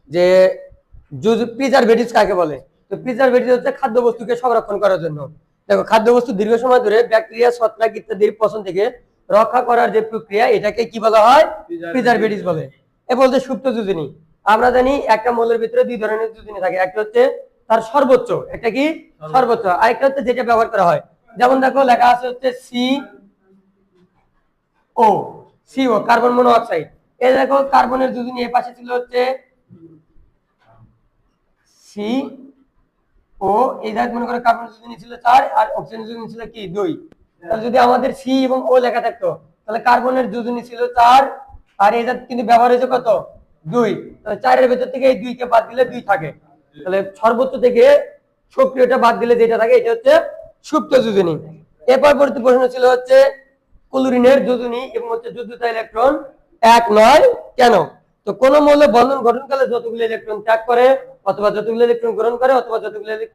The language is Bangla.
যে প্রিজারভেটিভস কাকে বলে। তো প্রিজারভেটিভ হচ্ছে খাদ্যবস্তুকে সংরক্ষণ করার জন্য। দেখো, খাদ্যবস্তু দীর্ঘ সময় ধরে ব্যাকটেরিয়া, ছত্রাক ইত্যাদির পচন থেকে রক্ষা করার যে প্রক্রিয়া, এটাকে কি বলা হয়? প্রিজারভেটিভস বলে। এ বলতে সুপ্ত যোজনী। আমরা জানি একটা মৌলের ভিতরে দুই ধরনের যোজনী থাকে, একটা হচ্ছে তার সর্বোচ্চ, একটা কি সর্বোচ্চ, আরেকটা হচ্ছে যেটা ব্যবহার করা হয়। যেমন দেখো, লেখা আছে হচ্ছে সিও, কার্বন মনোঅক্সাইড। এই দেখো, কার্বনের যোজনী এর পাশে ছিল হচ্ছে সি ও, এই দেখ মনে করো কার্বন যোজনী ছিল 4 আর অক্সিজেন যোজনী ছিল কি 2। তাহলে যদি আমাদের সি এবং ও লেখা থাকতো, তাহলে কার্বনের যোজনী ছিল 4 আর এটা কিন্তু ব্যবহার হয়েছে কত 2। তাহলে 4 এর ভেতর থেকে এই 2 কে বাদ দিলে 2 থাকে। তাহলে সর্বোচ্চ থেকে সক্রিয়টা বাদ দিলে যেটা থাকে এটা হচ্ছে সুপ্ত যোজনী। এরপর পরবর্তী প্রশ্ন ছিল হচ্ছে ক্লোরিনের যোজনী এবং হচ্ছে যোজ্যতা ইলেকট্রন 1 নয় কেন? তো কোন মৌল বন্ধন গঠনকালে যতগুলো ইলেকট্রন ত্যাগ করে অথবা যতগুলো ইলেকট্রন গ্রহণ করে অথবা যতগুলো